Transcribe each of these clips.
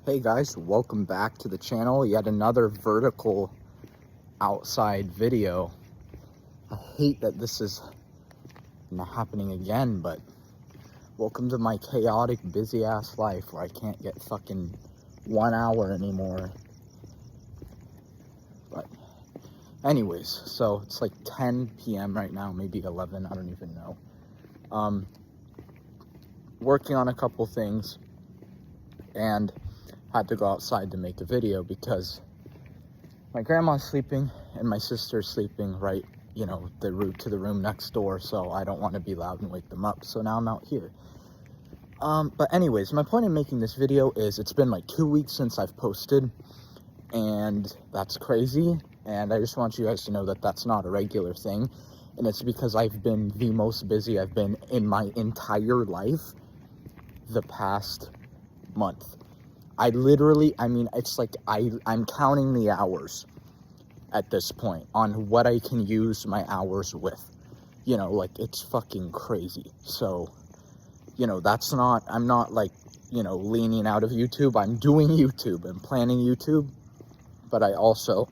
Hey guys, welcome back to the channel. Yet another vertical outside video. I hate that this is happening again, but welcome to my chaotic, busy ass life where I can't get fucking 1 hour anymore. But anyways, so it's like 10 p.m. right now, maybe 11, I don't even know. Working on a couple things and had to go outside to make a video because my grandma's sleeping and my sister's sleeping right, the route to the room next door, so I don't want to be loud and wake them up, so now I'm out here. But anyways, my point in making this video is it's been like 2 weeks since I've posted, and that's crazy, and I just want you guys to know that that's not a regular thing, and it's because I've been the most busy I've been in my entire life the past month. It's like I'm counting the hours at this point on what I can use my hours with. It's fucking crazy. So, I'm not like, leaning out of YouTube. I'm doing YouTube and planning YouTube, but I also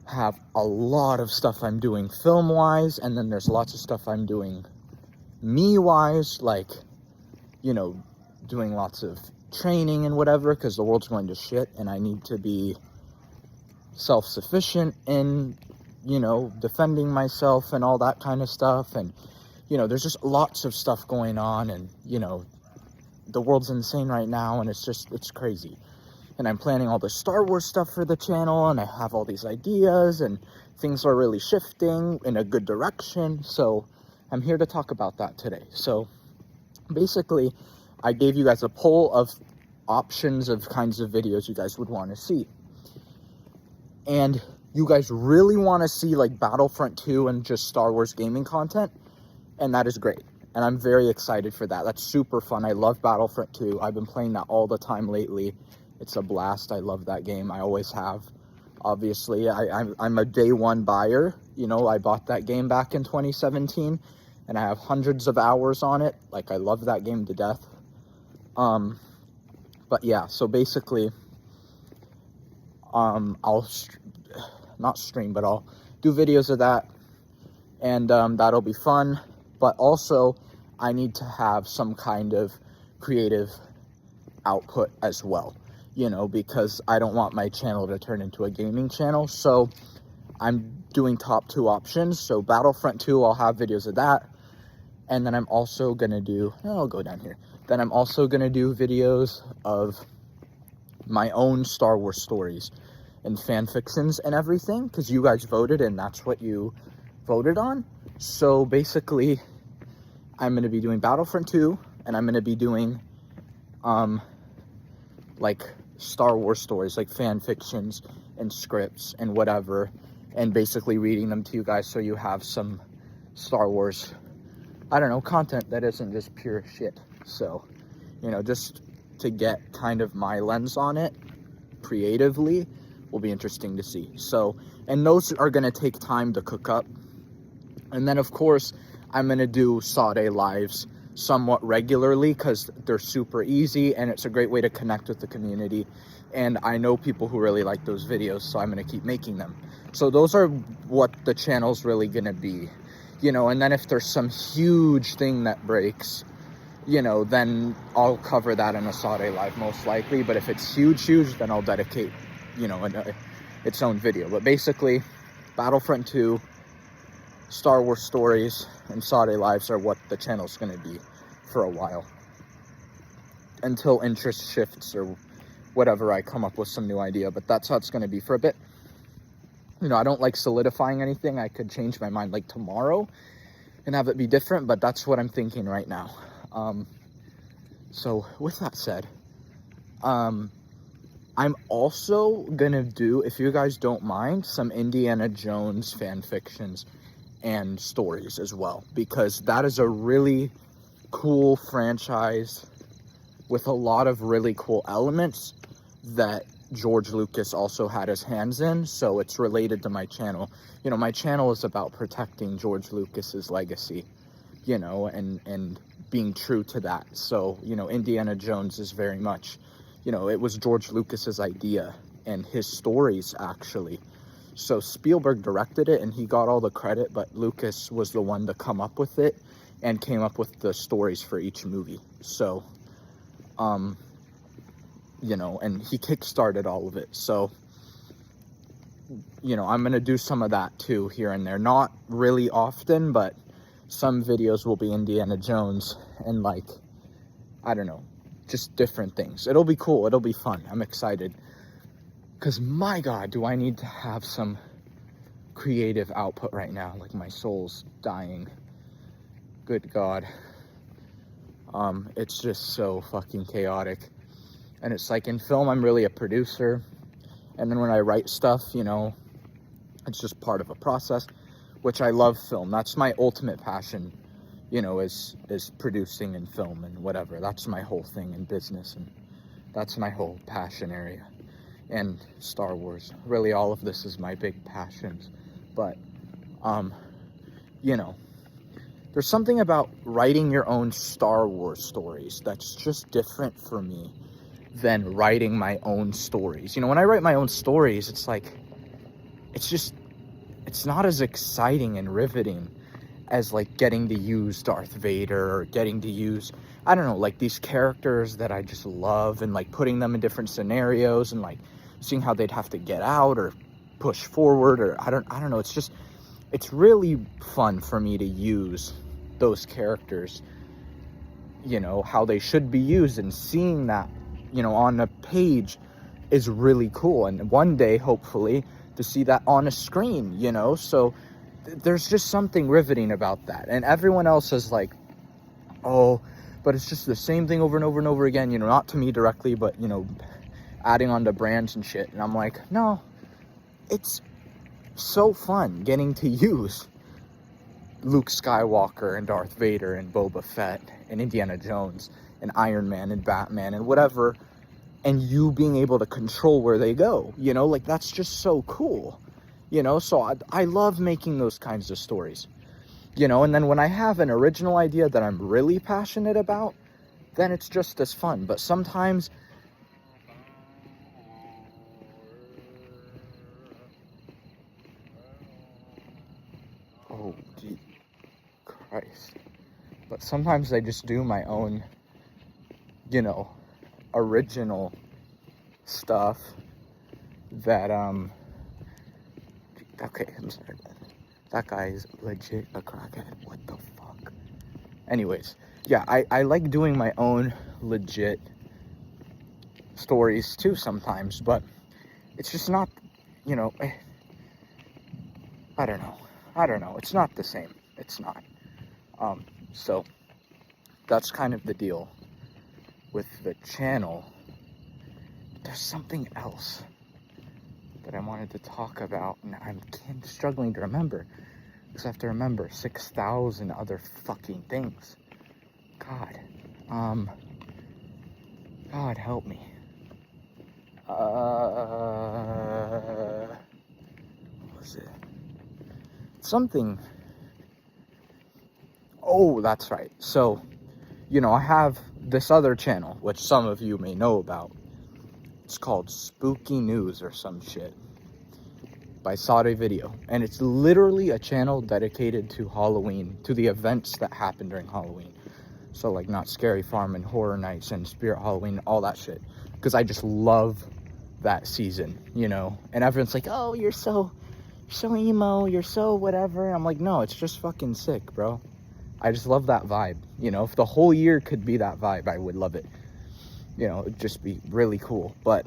have a lot of stuff I'm doing film-wise, and then there's lots of stuff I'm doing me-wise, like, doing lots of training and whatever, because the world's going to shit and I need to be self-sufficient in, defending myself and all that kind of stuff. And, there's just lots of stuff going on, and, the world's insane right now, and it's crazy. And I'm planning all the Star Wars stuff for the channel, and I have all these ideas, and things are really shifting in a good direction. So I'm here to talk about that today. So basically, I gave you guys a poll of options of kinds of videos you guys would want to see. And you guys really want to see like Battlefront 2 and just Star Wars gaming content. And that is great. And I'm very excited for that. That's super fun. I love Battlefront 2. I've been playing that all the time lately. It's a blast. I love that game. I always have. Obviously, I'm a day one buyer. I bought that game back in 2017. And I have hundreds of hours on it. Like, I love that game to death. But yeah, so basically, I'll not stream, but I'll do videos of that, and that'll be fun. But also, I need to have some kind of creative output as well, because I don't want my channel to turn into a gaming channel. So I'm doing top two options. So Battlefront 2, I'll have videos of that. And then I'm also going to do, I'll go down here. Then I'm also going to do videos of my own Star Wars stories and fan fictions and everything, because you guys voted and that's what you voted on. So basically, I'm going to be doing Battlefront 2, and I'm going to be doing, like, Star Wars stories, like fan fictions and scripts and whatever, and basically reading them to you guys so you have some Star Wars, I don't know, content that isn't just pure shit. So, just to get kind of my lens on it creatively will be interesting to see. So, and those are going to take time to cook up. And then, of course, I'm going to do Saade lives somewhat regularly because they're super easy and it's a great way to connect with the community. And I know people who really like those videos, so I'm going to keep making them. So those are what the channel's really going to be. And then if there's some huge thing that breaks, then I'll cover that in a Saade live most likely. But if it's huge, then I'll dedicate, its own video. But basically, Battlefront 2, Star Wars stories, and Saade lives are what the channel's going to be for a while. Until interest shifts or whatever, I come up with some new idea. But that's how it's going to be for a bit. I don't like solidifying anything. I could change my mind like tomorrow and have it be different, but that's what I'm thinking right now. So with that said, I'm also gonna do, if you guys don't mind, some Indiana Jones fan fictions and stories as well, because that is a really cool franchise with a lot of really cool elements that George Lucas also had his hands in, so it's related to my channel. My channel is about protecting George Lucas's legacy, and being true to that. So, Indiana Jones is very much, you know, it was George Lucas's idea and his stories, actually. So Spielberg directed it and he got all the credit, but Lucas was the one to come up with it and came up with the stories for each movie. So, you know, and he kickstarted all of it. So, you know, I'm going to do some of that too here and there. Not really often, but some videos will be Indiana Jones and, like, I don't know, just different things. It'll be cool. It'll be fun. I'm excited. Because, my God, do I need to have some creative output right now. Like, my soul's dying. Good God. It's just so fucking chaotic. And it's like, in film, I'm really a producer. And then when I write stuff, you know, it's just part of a process, which I love film. That's my ultimate passion, you know, is producing and film and whatever. That's my whole thing in business, and that's my whole passion area. And Star Wars. Really, all of this is my big passions. But, you know, there's something about writing your own Star Wars stories that's just different for me than writing my own stories. You know, when I write my own stories, it's like, it's not as exciting and riveting as, like, getting to use Darth Vader or getting to use, I don't know, like, these characters that I just love, and, like, putting them in different scenarios and, like, seeing how they'd have to get out or push forward, or I don't know. It's just, it's really fun for me to use those characters, you know, how they should be used, and seeing that, you know, on a page is really cool. And one day, hopefully, to see that on a screen, you know. So there's just something riveting about that. And everyone else is like, oh, but it's just the same thing over and over and over again, you know, not to me directly, but, you know, adding on to brands and shit. And I'm like, no, it's so fun getting to use Luke Skywalker and Darth Vader and Boba Fett and Indiana Jones and Iron Man and Batman and whatever, and you being able to control where they go, you know, like, that's just so cool, you know. So I love making those kinds of stories, you know. And then when I have an original idea that I'm really passionate about, then it's just as fun. But sometimes, oh, gee, Christ. But sometimes I just do my own, you know, original stuff that, okay, I'm sorry. That guy is legit a crackhead. What the fuck? Anyways, yeah, I like doing my own legit stories too sometimes, but it's just not, you know, I don't know. It's not the same. It's not. So that's kind of the deal with the channel. There's something else that I wanted to talk about, and I'm struggling to remember, because I have to remember 6,000 other fucking things. God. God help me. What was it? Something. Oh, that's right. So, you know, I have this other channel, which some of you may know about. It's called Spooky News or some shit, by Saadevideo. And it's literally a channel dedicated to Halloween, to the events that happen during Halloween. So, like, Not Scary Farm and Horror Nights and Spirit Halloween, all that shit. Because I just love that season, you know. And everyone's like, oh, you're so emo, you're so whatever. I'm like, no, it's just fucking sick, bro. I just love that vibe, you know. If the whole year could be that vibe, I would love it. You know, it'd just be really cool. But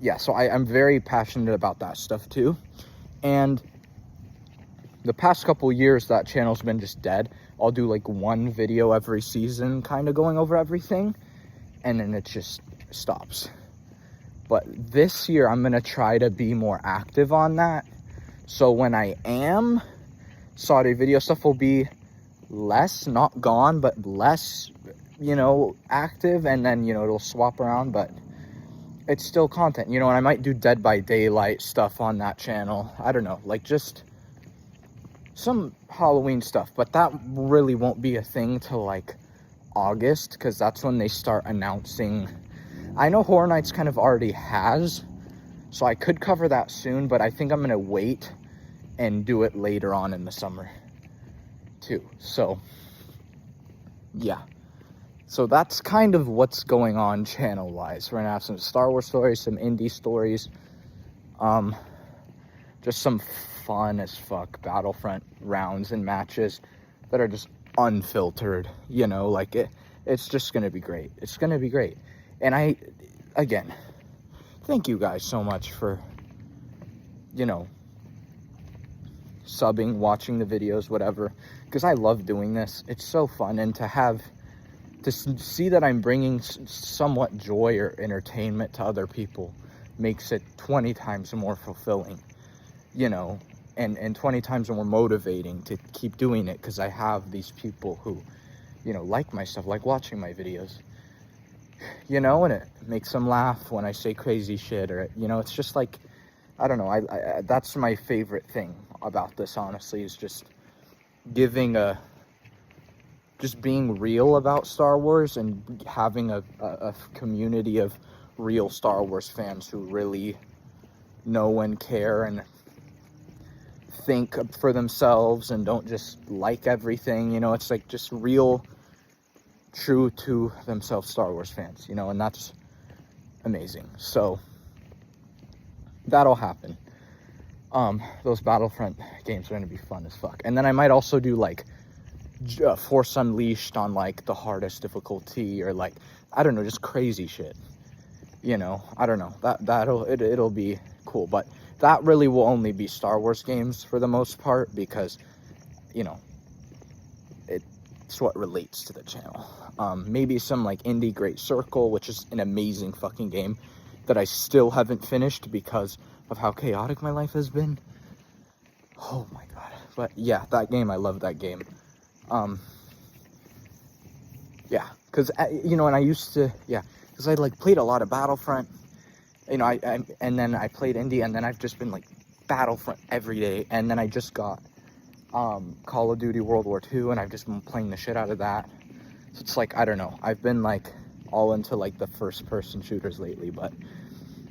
yeah, so I'm very passionate about that stuff too. And the past couple years, that channel's been just dead. I'll do like one video every season, kind of going over everything, and then it just stops. But this year, I'm gonna try to be more active on that. So when I am, Saadevideo stuff will be less, not gone, but less, you know, active, and then, you know, it'll swap around, but it's still content, you know. And I might do Dead by Daylight stuff on that channel. I don't know, like, just some Halloween stuff, but that really won't be a thing till like August, because that's when they start announcing I know Horror Nights kind of already has, so I could cover that soon, but I think I'm gonna wait and do it later on in the summer too. So yeah, so that's kind of what's going on channel wise. We're gonna have some Star Wars stories, some indie stories, just some fun as fuck Battlefront rounds and matches that are just unfiltered, you know, like it's just gonna be great. It's gonna be great. And again, thank you guys so much for, you know, subbing, watching the videos, whatever, because I love doing this. It's so fun, and to see that I'm bringing somewhat joy or entertainment to other people makes it 20 times more fulfilling, you know, and 20 times more motivating to keep doing it, because I have these people who, you know, like my stuff, like watching my videos, you know, and it makes them laugh when I say crazy shit, or, you know, it's just like, I don't know, I that's my favorite thing about this, honestly, is just just being real about Star Wars and having a community of real Star Wars fans who really know and care and think for themselves and don't just like everything, you know. It's like just real, true to themselves Star Wars fans, you know, and that's amazing. So that'll happen. Those Battlefront games are gonna be fun as fuck. And then I might also do like Force Unleashed on like the hardest difficulty, or like, I don't know, just crazy shit, you know. I don't know, it'll be cool. But that really will only be Star Wars games for the most part, because, you know, it's what relates to the channel. Maybe some like Indie Great Circle, which is an amazing fucking game that I still haven't finished because of how chaotic my life has been. Oh my god. But yeah, that game, I love that game. Yeah, because, you know, and I used to, yeah, because I like played a lot of Battlefront, you know, and then I played Indie, and then I've just been like Battlefront every day, and then I just got Call of Duty World War II, and I've just been playing the shit out of that. So it's like, I don't know, I've been like all into like the first person shooters lately, but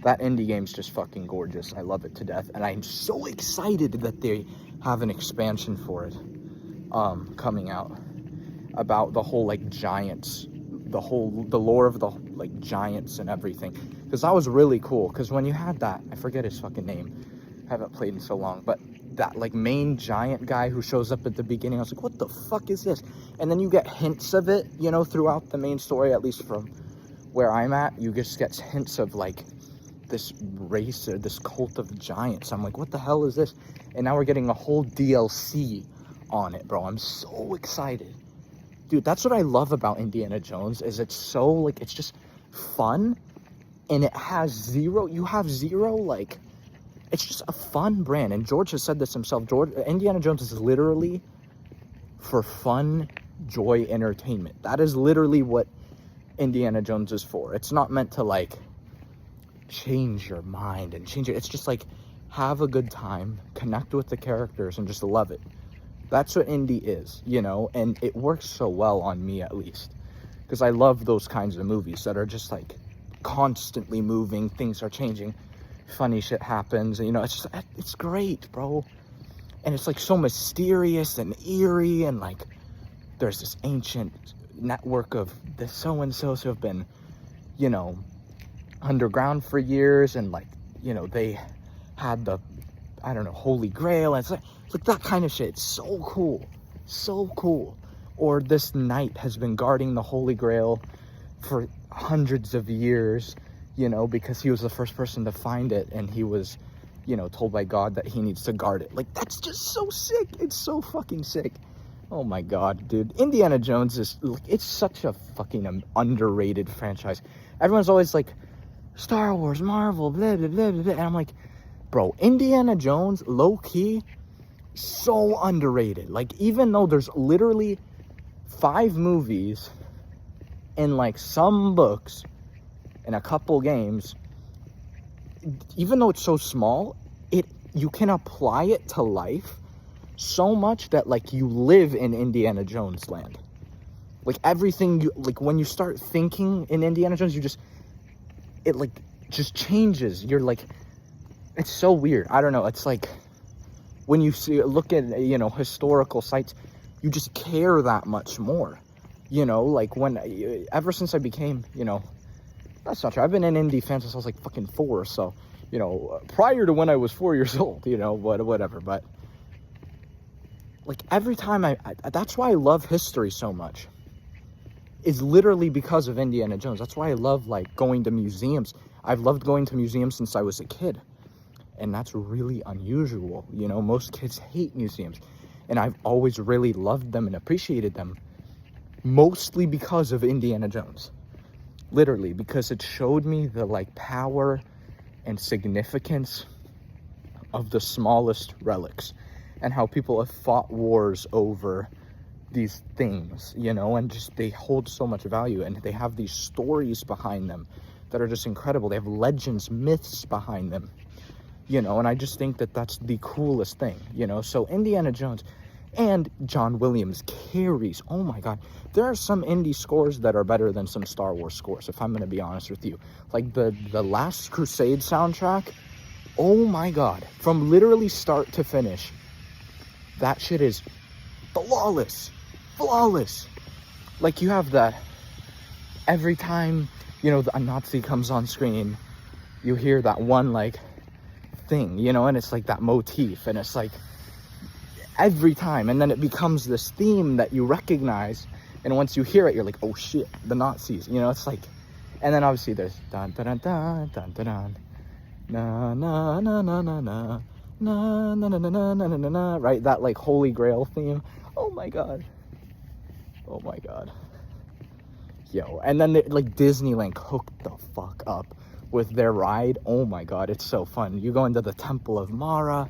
that indie game's just fucking gorgeous. I love it to death, and I'm so excited that they have an expansion for it coming out, about the whole like giants, the lore of the like giants and everything, because that was really cool. Because when you had that, I forget his fucking name, haven't played in so long, but that like main giant guy who shows up at the beginning, I was like, what the fuck is this? And then you get hints of it, you know, throughout the main story, at least from where I'm at. You just get hints of like this race or this cult of giants. I'm like, what the hell is this? And now we're getting a whole DLC on it, bro. I'm so excited, dude. That's what I love about Indiana Jones, is it's so like, it's just fun, and it has zero, like, it's just a fun brand. And George has said this himself. Indiana Jones is literally for fun, joy, entertainment. That is literally what Indiana Jones is for. It's not meant to like change your mind and change it. It's just like, have a good time, connect with the characters, and just love it. That's what indie is, you know, and it works so well on me, at least, because I love those kinds of movies that are just like constantly moving, things are changing, funny shit happens, and, you know, it's great, bro. And it's like so mysterious and eerie, and like there's this ancient network of the so-and-sos who have been, you know, underground for years, and like, you know, they had the, I don't know, Holy Grail, and it's like that kind of shit. It's so cool, so cool. Or this knight has been guarding the Holy Grail for hundreds of years, you know, because he was the first person to find it, and he was, you know, told by God that he needs to guard it. Like, that's just so sick. It's so fucking sick. Oh my god, dude. Indiana Jones is, it's such a fucking underrated franchise. Everyone's always like, Star Wars, Marvel, blah, blah, blah, blah, blah. And I'm like, bro, Indiana Jones, low-key, so underrated. Like, even though there's literally 5 movies and like some books and a couple games, even though it's so small, you can apply it to life so much that like you live in Indiana Jones land. Like everything, like when you start thinking in Indiana Jones, it like just changes. You're like, it's so weird. I don't know. It's like when you look at, you know, historical sites, you just care that much more. You know, like ever since I became, you know, that's not true. I've been an indie fan since I was like fucking 4. So, you know, prior to when I was 4 years old, you know, whatever. But like every time that's why I love history so much. Is literally because of Indiana Jones. That's why I love like going to museums. I've loved going to museums since I was a kid. And that's really unusual. You know, most kids hate museums. And I've always really loved them and appreciated them. Mostly because of Indiana Jones. Literally, because it showed me the like power and significance of the smallest relics. And how people have fought wars over these things, you know, and just they hold so much value, and they have these stories behind them that are just incredible. They have legends, myths behind them, you know, and I just think that that's the coolest thing, you know. So Indiana Jones and John Williams carries, oh my god, there are some indie scores that are better than some Star Wars scores, if I'm going to be honest with you. Like the Last Crusade soundtrack, oh my god, from literally start to finish, that shit is flawless. Like you have that every time, you know, a Nazi comes on screen, you hear that one like thing, you know, and it's like that motif, and it's like every time, and then it becomes this theme that you recognize, and once you hear it, you're like, oh shit, the Nazis, you know. It's like, and then obviously there's dun dun dun dun dun dun na na na na na na na na na na na na na na, right? That like Holy Grail theme. Oh my god. Yo, and then like Disneyland hooked the fuck up with their ride. Oh my god, it's so fun. You go into the Temple of Mara,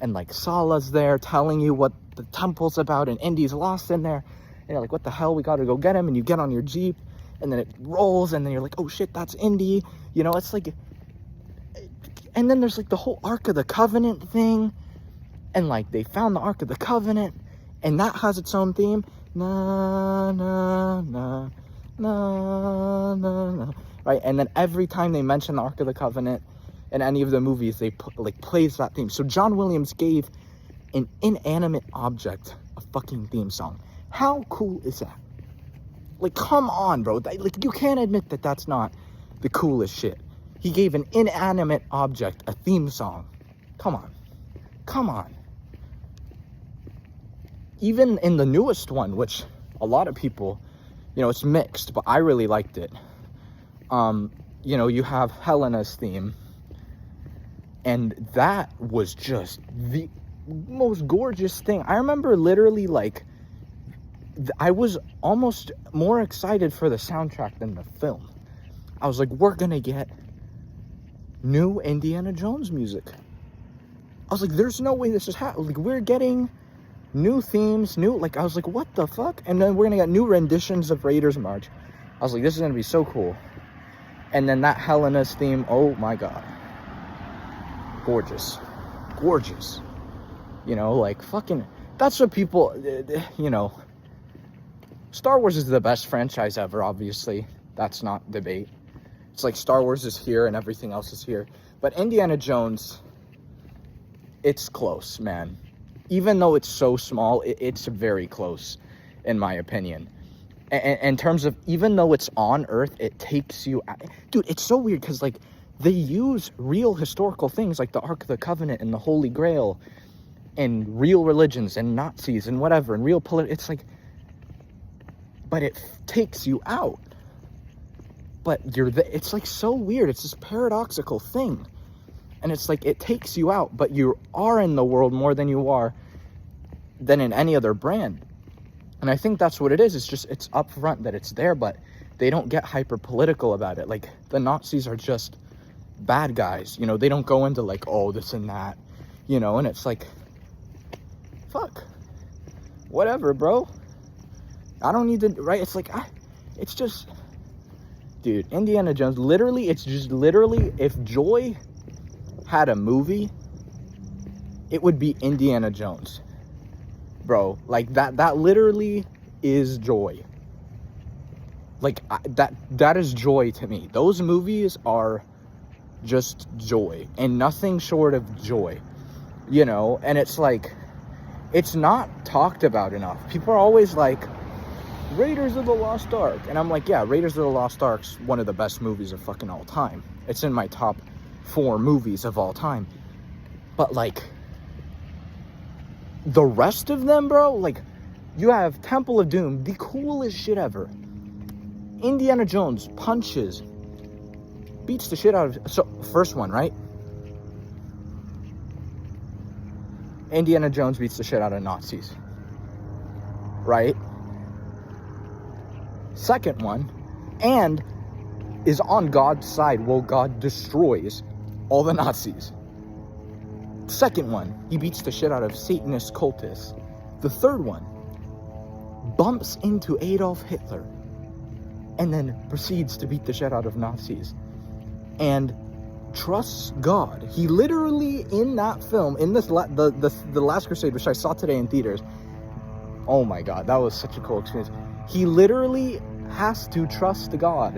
and like Sala's there telling you what the temple's about, and Indy's lost in there, and you're like, what the hell, we gotta go get him. And you get on your Jeep, and then it rolls, and then you're like, oh shit, that's Indy, you know. It's like, and then there's like the whole Ark of the Covenant thing, and like they found the Ark of the Covenant, and that has its own theme. Na na na na na na, right? And then every time they mention the Ark of the Covenant in any of the movies, they like plays that theme. So John Williams gave an inanimate object a fucking theme song. How cool is that? Like, come on, bro. Like, you can't admit that that's not the coolest shit. He gave an inanimate object a theme song. Come on. Even in the newest one, which a lot of people, you know, it's mixed, but I really liked it. You know, you have Helena's theme, and that was just the most gorgeous thing. I remember literally, like, I was almost more excited for the soundtrack than the film. I was like, we're gonna get new Indiana Jones music. I was like, there's no way this is happening. Like, we're getting new themes, like, I was like, what the fuck? And then we're gonna get new renditions of Raiders March. I was like, this is gonna be so cool. And then that Helena's theme, oh my god. Gorgeous. You know, like, fucking, that's what people, you know, Star Wars is the best franchise ever, obviously. That's not debate. It's like Star Wars is here and everything else is here. But Indiana Jones, it's close, man. Even though it's so small, it's very close, in my opinion. In terms of, even though it's on Earth, it takes you... Dude, it's so weird, because, like, they use real historical things, like the Ark of the Covenant and the Holy Grail, and real religions, and Nazis, and whatever, and real it's like... But it takes you out. But it's, like, so weird. It's this paradoxical thing. And it's like, it takes you out, but you are in the world more than you are than in any other brand. And I think that's what it is. It's just, it's upfront that it's there, but they don't get hyper political about it. Like, the Nazis are just bad guys, you know. They don't go into like, oh, this and that, you know. And it's like, fuck, whatever, bro. I don't need to, right? It's like, it's just, dude, Indiana Jones, literally, it's just literally, if Joy had a movie, it would be Indiana Jones, bro. Like, that literally is Joy. Like, that is joy to me. Those movies are just joy, and nothing short of joy, you know? And it's like, it's not talked about enough. People are always like, Raiders of the Lost Ark. And I'm like, yeah, Raiders of the Lost Ark's one of the best movies of fucking all time. It's in my top 4 movies of all time. But, like, the rest of them, bro, like, you have Temple of Doom, the coolest shit ever. Indiana Jones punches, beats the shit out of... So, first one, right? Indiana Jones beats the shit out of Nazis. Right? Second one, and is on God's side while God destroys all the Nazis. Second one, he beats the shit out of Satanist cultists. The third one, bumps into Adolf Hitler and then proceeds to beat the shit out of Nazis and trusts God. He literally, in that film, in this the Last Crusade, which I saw today in theaters, oh my God, that was such a cool experience. He literally has to trust God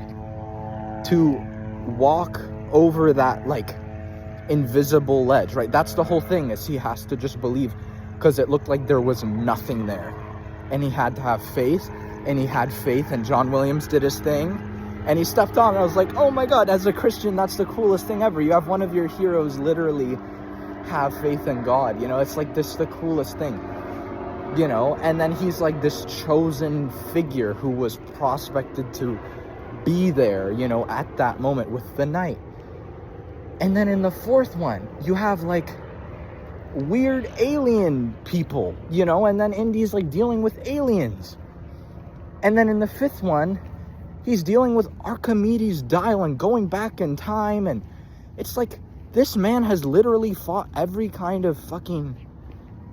to walk over that, like, invisible ledge, right? That's the whole thing, is he has to just believe, because it looked like there was nothing there. And he had to have faith, and he had faith, and John Williams did his thing, and he stepped on, and I was like, oh my God, as a Christian, that's the coolest thing ever. You have one of your heroes literally have faith in God, you know? It's like, this the coolest thing. You know, and then he's like this chosen figure who was prospected to be there, you know, at that moment with the knight. And then in the fourth one, you have like weird alien people, you know, and then Indy's like dealing with aliens. And then in the fifth one, he's dealing with Archimedes' dial and going back in time. And it's like, this man has literally fought every kind of fucking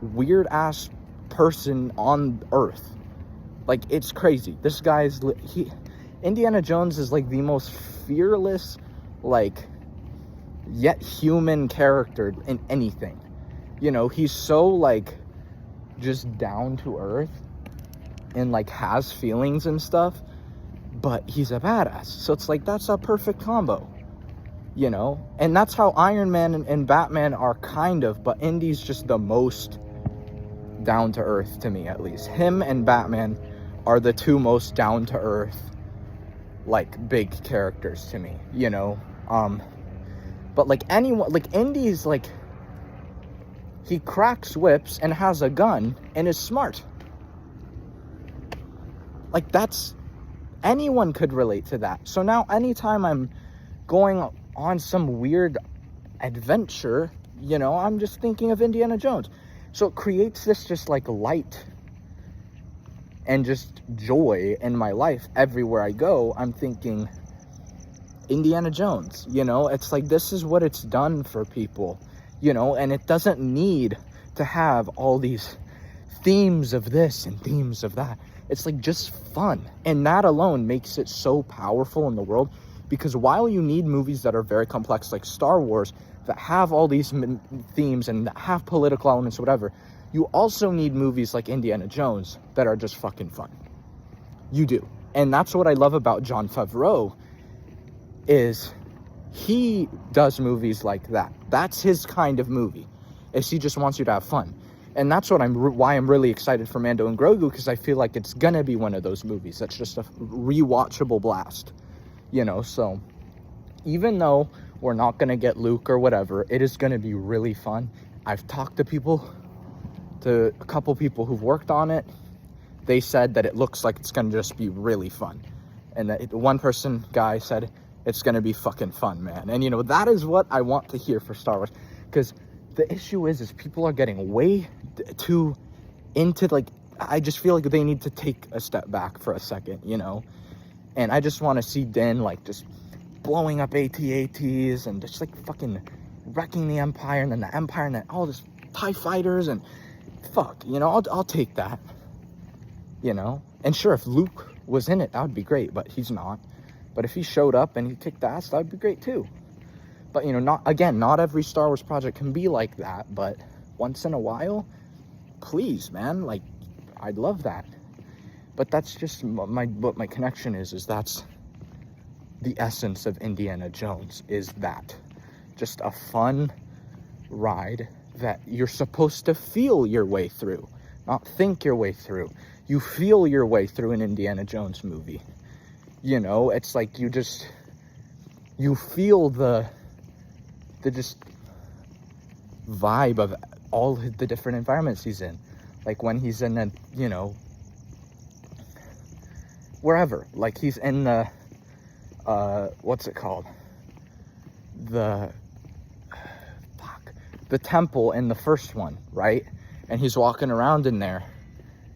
weird ass person on Earth. Like, it's crazy. This guy's Indiana Jones is like the most fearless, like, yet human character in anything. You know, he's so like just down to earth and like has feelings and stuff, but he's a badass. So it's like, that's a perfect combo, you know? And that's how Iron Man and Batman are kind of, but Indy's just the most down to earth to me, at least. Him and Batman are the two most down to earth, like, big characters to me, you know? But like anyone, like Indy's like, he cracks whips and has a gun and is smart. Like, that's, anyone could relate to that. So now anytime I'm going on some weird adventure, you know, I'm just thinking of Indiana Jones. So it creates this just like light and just joy in my life. Everywhere I go, I'm thinking Indiana Jones, you know? It's like, this is what it's done for people, you know? And it doesn't need to have all these themes of this and themes of that. It's like just fun. And that alone makes it so powerful in the world, because while you need movies that are very complex, like Star Wars, that have all these themes and that have political elements or whatever, you also need movies like Indiana Jones that are just fucking fun. You do. And that's what I love about Jon Favreau, is he does movies like that. That's his kind of movie, is he just wants you to have fun. And that's what why I'm really excited for Mando and Grogu, because I feel like it's gonna be one of those movies that's just a rewatchable blast, you know? So even though we're not gonna get Luke or whatever, it is gonna be really fun. I've talked to a couple people who've worked on it. They said that it looks like it's gonna just be really fun, and that one guy said it's gonna be fucking fun, man. And you know, that is what I want to hear for Star Wars, because the issue is people are getting way too into, like, I just feel like they need to take a step back for a second, you know? And I just want to see Din, like, just blowing up AT-ATs and just, like, fucking wrecking the Empire, and then the Empire, and then all this TIE fighters, and fuck, you know, I'll take that, you know? And sure, if Luke was in it, that would be great, but he's not. But if he showed up and he kicked ass, that would be great too. But, you know, not every Star Wars project can be like that, but once in a while, please, man, like, I'd love that. But that's just what my connection is that's the essence of Indiana Jones, is that just a fun ride that you're supposed to feel your way through, not think your way through. You feel your way through an Indiana Jones movie. You know, it's like you feel the just vibe of all the different environments he's in. Like when he's in a, you know, wherever, like he's in the what's it called, the temple in the first one, right? And he's walking around in there,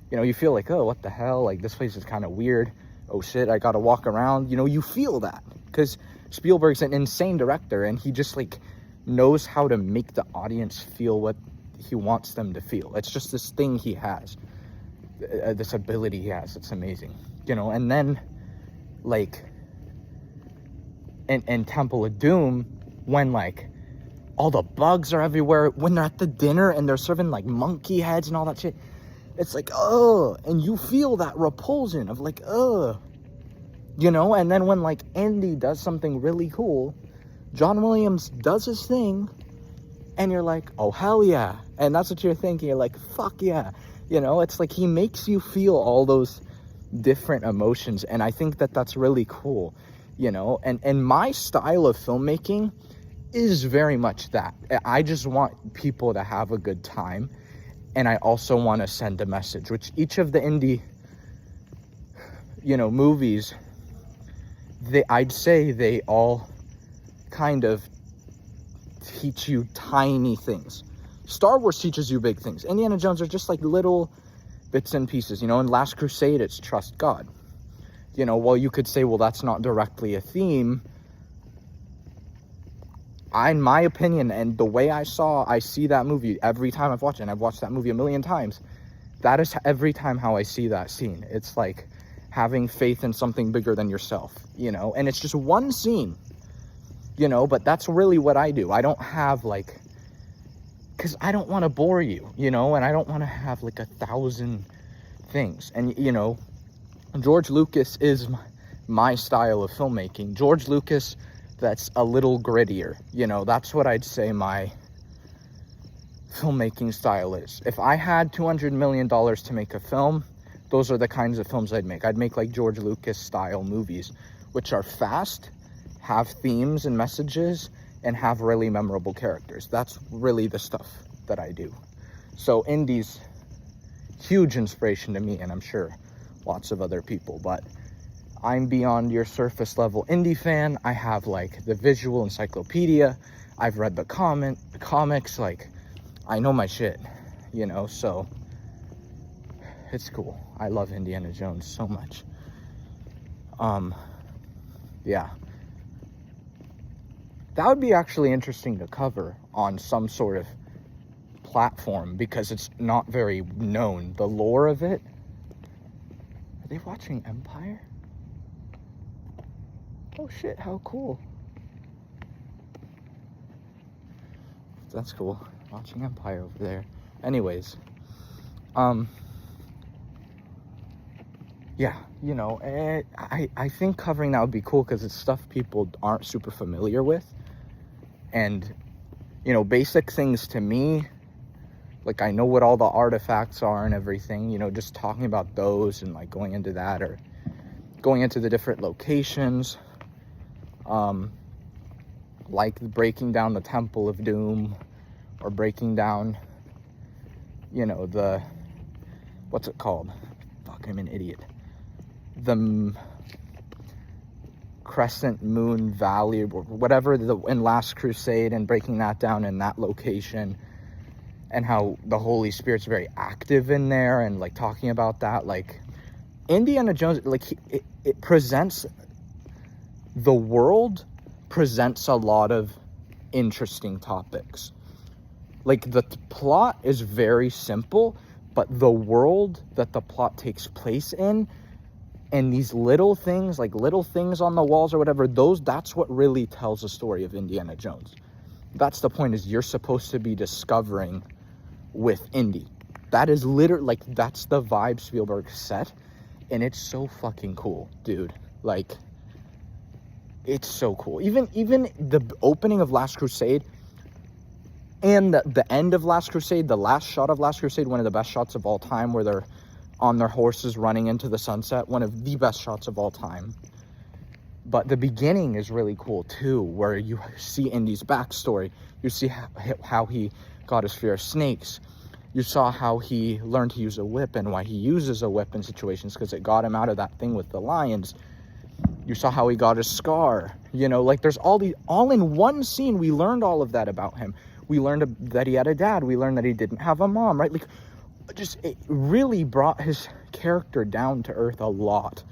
you know, you feel like, oh, what the hell, like this place is kind of weird, oh shit, I gotta walk around, you know, you feel that because Spielberg's an insane director, and he just like knows how to make the audience feel what he wants them to feel. It's just this thing he has, this ability he has. It's amazing, you know. And then like in Temple of Doom, when like all the bugs are everywhere, when they're at the dinner and they're serving like monkey heads and all that shit, it's like, oh, and you feel that repulsion of like, oh, you know. And then when like Indy does something really cool, John Williams does his thing, and you're like, oh, hell yeah. And that's what you're thinking. You're like, fuck yeah. You know, it's like he makes you feel all those different emotions. And I think that that's really cool, you know. And my style of filmmaking is very much that. I just want people to have a good time. And I also want to send a message, which each of the indie, you know, movies, I'd say they all kind of teach you tiny things. Star Wars teaches you big things. Indiana Jones are just like little bits and pieces, you know. In Last Crusade, it's trust God. You know, well, you could say, well, that's not directly a theme. In my opinion, and the way I see that movie every time I've watched it, and I've watched that movie a million times, that is every time how I see that scene. It's like having faith in something bigger than yourself, you know. And it's just one scene, you know, but that's really what I do. I don't have like, because I don't want to bore you, you know, and I don't want to have like 1,000 things. And, you know, George Lucas is my style of filmmaking. George Lucas, that's a little grittier, you know. That's what I'd say my filmmaking style is. If I had $200 million to make a film, those are the kinds of films I'd make. I'd make like George Lucas style movies, which are fast, have themes and messages, and have really memorable characters. That's really the stuff that I do. So Indy's huge inspiration to me, and I'm sure lots of other people, but I'm beyond your surface level Indy fan. I have like the visual encyclopedia. I've read the comics, like I know my shit, you know, so it's cool. I love Indiana Jones so much. Yeah. That would be actually interesting to cover on some sort of platform, because it's not very known, the lore of it. Are they watching Empire? Oh shit, how cool. That's cool. Watching Empire over there. Anyways, yeah, you know, I think covering that would be cool because it's stuff people aren't super familiar with. And, you know, basic things to me, like I know what all the artifacts are and everything, you know, just talking about those and like going into that, or going into the different locations, like breaking down the Temple of Doom, or breaking down, you know, the, what's it called? Fuck, I'm an idiot. The Crescent Moon Valley, or whatever, in Last Crusade, and breaking that down in that location, and how the Holy Spirit's very active in there, and like talking about that. Like Indiana Jones, like it presents, the world presents a lot of interesting topics. Like the plot is very simple, but the world that the plot takes place in, and these little things, like little things on the walls or whatever, that's what really tells the story of Indiana Jones. That's the point, is you're supposed to be discovering with Indy. That is literally, like, that's the vibe Spielberg set And it's so fucking cool, dude. Like, it's so cool. Even the opening of Last Crusade and the end of Last Crusade, the last shot of Last Crusade, one of the best shots of all time, where they're on their horses running into the sunset, one of the best shots of all time. But the beginning is really cool too, where you see Indy's backstory. You see how he got his fear of snakes. You saw how he learned to use a whip and why he uses a whip in situations, because it got him out of that thing with the lions. You saw how he got his scar. You know, like, there's all in one scene. We learned all of that about him. We learned that he had a dad. We learned that he didn't have a mom, right? Like, just, it really brought his character down to earth a lot,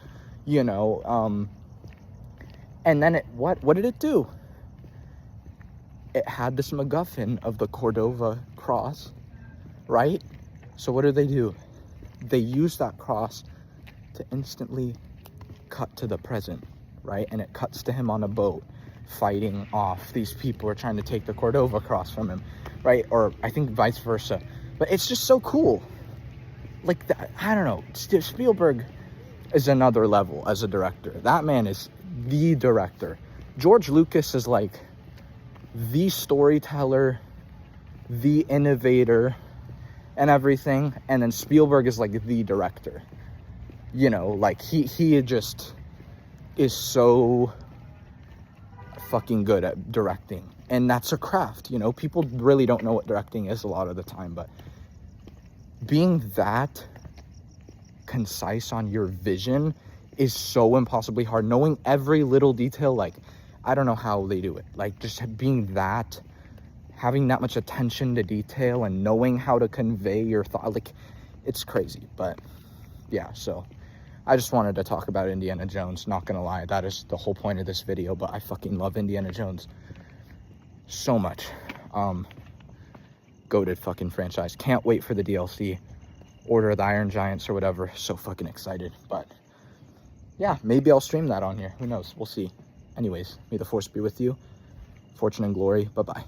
you know. And then what did it do? It had this MacGuffin of the Cordova cross, right? So what do? They use that cross to instantly cut to the present, right? And it cuts to him on a boat fighting off these people who are trying to take the Cordova cross from him, right? Or I think vice versa. But it's just so cool. Like, I don't know. Spielberg is another level as a director. That man is the director. George Lucas is like the storyteller, the innovator, and everything. And then Spielberg is like the director. You know, like, he just is so fucking good at directing. And that's a craft, you know. People really don't know what directing is a lot of the time, but being that concise on your vision is so impossibly hard. Knowing every little detail, like, I don't know how they do it. Like, just being that, having that much attention to detail and knowing how to convey your thought, like, it's crazy. But yeah, so I just wanted to talk about Indiana Jones. Not gonna lie, that is the whole point of this video, but I fucking love Indiana Jones so much. Goated fucking franchise. Can't wait for the DLC. Order of the Iron Giants or whatever. So fucking excited. But yeah, maybe I'll stream that on here. Who knows? We'll see. Anyways, may the force be with you. Fortune and glory. Bye-bye.